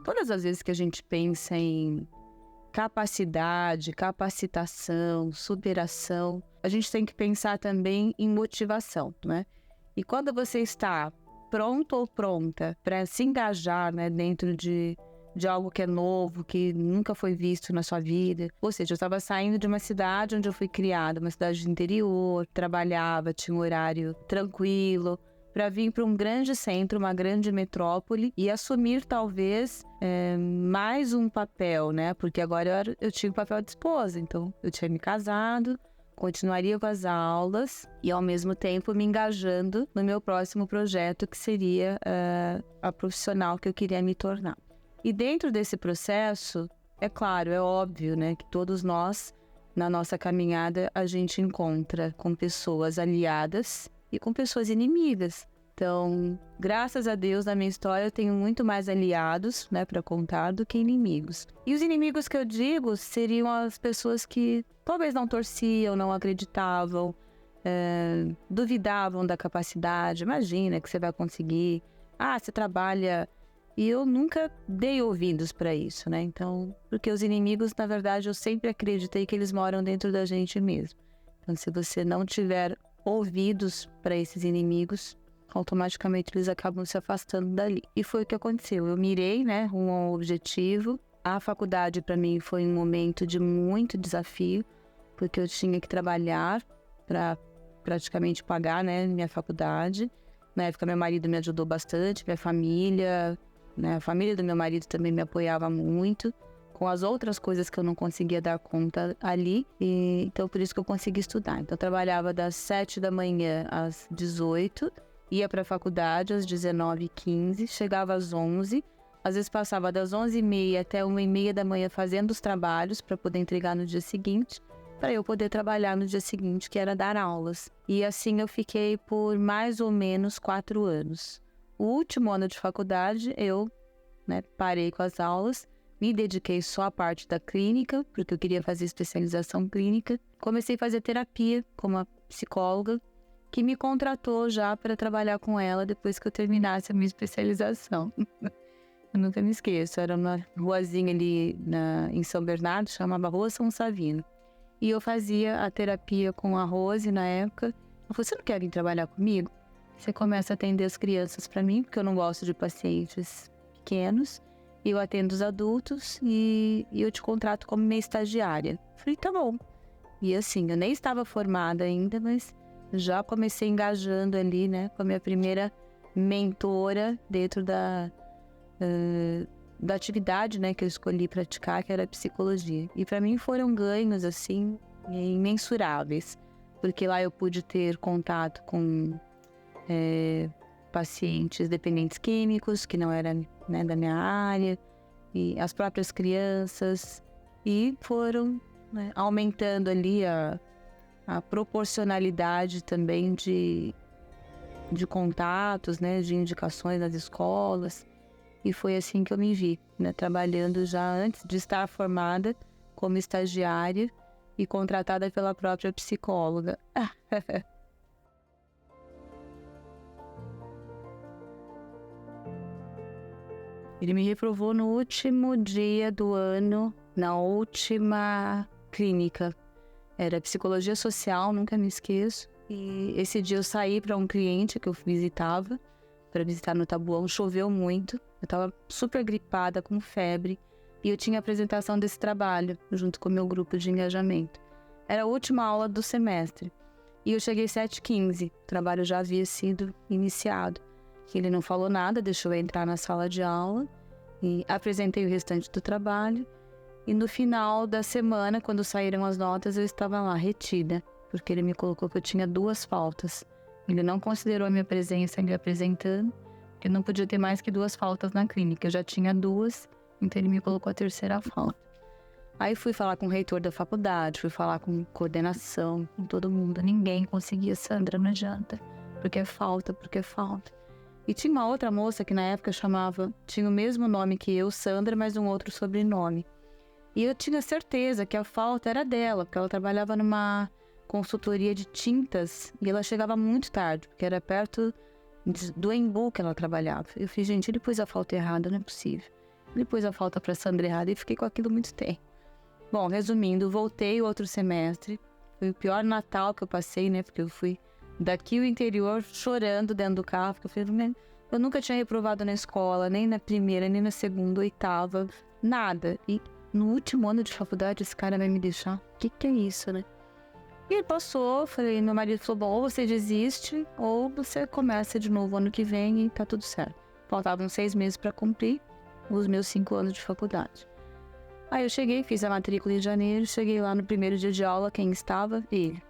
todas as vezes que a gente pensa em capacidade, capacitação, superação, a gente tem que pensar também em motivação, né? E quando você está pronto ou pronta para se engajar, né, dentro de algo que é novo, que nunca foi visto na sua vida. Ou seja, eu estava saindo de uma cidade onde eu fui criada, uma cidade do interior, trabalhava, tinha um horário tranquilo, para vir para um grande centro, uma grande metrópole e assumir talvez mais um papel, né? Porque agora eu tinha o papel de esposa, então eu tinha me casado, continuaria com as aulas e ao mesmo tempo me engajando no meu próximo projeto, que seria a profissional que eu queria me tornar. E dentro desse processo, é claro, é óbvio, né, que todos nós, na nossa caminhada, a gente encontra com pessoas aliadas e com pessoas inimigas. Então, graças a Deus, na minha história, eu tenho muito mais aliados, né, para contar do que inimigos. E os inimigos que eu digo seriam as pessoas que talvez não torciam, não acreditavam, duvidavam da capacidade. Imagina que você vai conseguir. Você trabalha. E eu nunca dei ouvidos para isso, né? Então, porque os inimigos, na verdade, eu sempre acreditei que eles moram dentro da gente mesmo. Então, se você não tiver ouvidos para esses inimigos, automaticamente eles acabam se afastando dali. E foi o que aconteceu. Eu mirei, né, rumo ao objetivo. A faculdade, para mim, foi um momento de muito desafio, porque eu tinha que trabalhar para praticamente pagar, né, minha faculdade. Na época, meu marido me ajudou bastante, minha família, né, a família do meu marido também me apoiava muito, com as outras coisas que eu não conseguia dar conta ali, e então por isso que eu consegui estudar. Então eu trabalhava das 7 da manhã às 18, ia para a faculdade às 19h15, chegava às 11, às vezes passava das 11h30 até 1h30 da manhã fazendo os trabalhos para poder entregar no dia seguinte, para eu poder trabalhar no dia seguinte, que era dar aulas. E assim eu fiquei por mais ou menos 4 anos. O último ano de faculdade, eu, né, parei com as aulas, me dediquei só à parte da clínica, porque eu queria fazer especialização clínica. Comecei a fazer terapia com uma psicóloga, que me contratou já para trabalhar com ela depois que eu terminasse a minha especialização. Eu nunca me esqueço, era uma ruazinha ali em São Bernardo, chamava Rua São Savino. E eu fazia a terapia com a Rose na época. Ela falou, você não quer vir trabalhar comigo? Você começa a atender as crianças para mim, porque eu não gosto de pacientes pequenos. Eu atendo os adultos e eu te contrato como minha estagiária. Falei, tá bom. E assim, eu nem estava formada ainda, mas já comecei engajando ali, né, com a minha primeira mentora dentro da atividade, né, que eu escolhi praticar, que era a psicologia. E para mim foram ganhos, assim, imensuráveis. Porque lá eu pude ter contato com pacientes dependentes químicos, que não eram, né, da minha área, e as próprias crianças, e foram, né, aumentando ali a proporcionalidade também de contatos, né, de indicações nas escolas, e foi assim que eu me vi, né, trabalhando já antes de estar formada como estagiária e contratada pela própria psicóloga. Ele me reprovou no último dia do ano, na última clínica. Era psicologia social, nunca me esqueço. E esse dia eu saí para um cliente que eu visitava, para visitar no Taboão, choveu muito. Eu estava super gripada, com febre, e eu tinha a apresentação desse trabalho, junto com o meu grupo de engajamento. Era a última aula do semestre. E eu cheguei às 7h15, o trabalho já havia sido iniciado. Ele não falou nada, deixou eu entrar na sala de aula e apresentei o restante do trabalho. E no final da semana, quando saíram as notas, eu estava lá, retida, porque ele me colocou que eu tinha 2 faltas. Ele não considerou a minha presença me apresentando, eu não podia ter mais que 2 faltas na clínica. Eu já tinha 2, então ele me colocou a 3ª falta. Aí fui falar com o reitor da faculdade, fui falar com coordenação, com todo mundo. Ninguém conseguia, Sandra, não adianta, porque é falta, porque é falta. E tinha uma outra moça que na época tinha o mesmo nome que eu, Sandra, mas um outro sobrenome. E eu tinha certeza que a falta era dela, porque ela trabalhava numa consultoria de tintas e ela chegava muito tarde, porque era perto do Embu que ela trabalhava. Eu falei, gente, ele pôs a falta errada, não é possível. Ele pôs a falta para Sandra errada e fiquei com aquilo muito tempo. Bom, resumindo, voltei o outro semestre. Foi o pior Natal que eu passei, né? Porque eu fui daqui ao interior chorando dentro do carro. Porque eu nunca tinha reprovado na escola, nem na primeira, nem na segunda, oitava, nada. E no último ano de faculdade, esse cara vai me deixar? O que é isso, né? E ele passou, falei, meu marido falou, bom, ou você desiste, ou você começa de novo ano que vem e tá tudo certo. Faltavam 6 meses para cumprir os meus 5 anos de faculdade. Aí eu cheguei, fiz a matrícula em janeiro, cheguei lá no primeiro dia de aula, quem estava? Ele.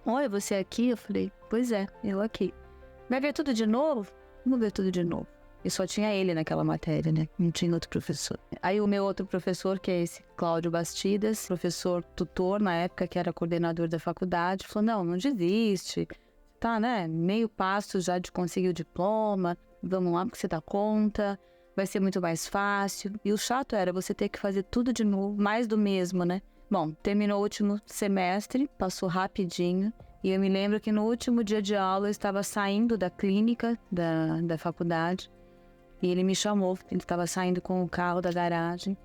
Oi, você aqui? Eu falei, pois é, eu aqui. Vai ver tudo de novo? Vamos ver tudo de novo. E só tinha ele naquela matéria, né? Não tinha outro professor. Aí o meu outro professor, que é esse Cláudio Bastidas, professor tutor na época, que era coordenador da faculdade, falou, não desiste. Tá, né? Meio passo já de conseguir o diploma. Vamos lá, porque você dá conta. Vai ser muito mais fácil. E o chato era você ter que fazer tudo de novo, mais do mesmo, né? Bom, terminou o último semestre, passou rapidinho. E eu me lembro que no último dia de aula eu estava saindo da clínica da faculdade. E ele me chamou, ele estava saindo com o carro da garagem.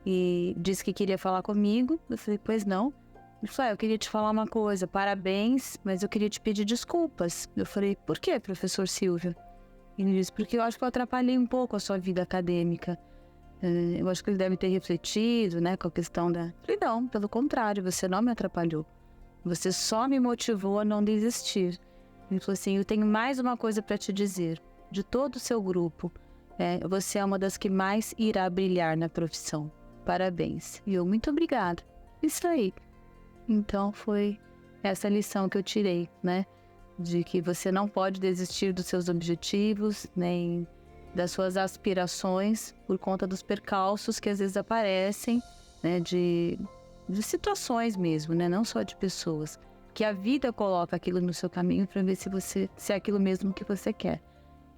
E disse que queria falar comigo. Eu falei, pois não. Ele falou, eu queria te falar uma coisa, parabéns, mas eu queria te pedir desculpas. Eu falei, por quê, professor Silvio? Ele disse, porque eu acho que eu atrapalhei um pouco a sua vida acadêmica. Eu acho que ele deve ter refletido, né, com a questão da... Eu falei, não, pelo contrário, você não me atrapalhou. Você só me motivou a não desistir. Ele falou assim, eu tenho mais uma coisa para te dizer. De todo o seu grupo, você é uma das que mais irá brilhar na profissão. Parabéns. E eu, muito obrigada. Isso aí. Então foi essa lição que eu tirei, né? De que você não pode desistir dos seus objetivos, nem das suas aspirações por conta dos percalços que às vezes aparecem, né, de situações mesmo, né, não só de pessoas, que a vida coloca aquilo no seu caminho para ver se é aquilo mesmo que você quer.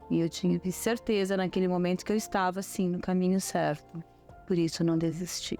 E eu tive certeza naquele momento que eu estava, assim, no caminho certo. Por isso não desisti.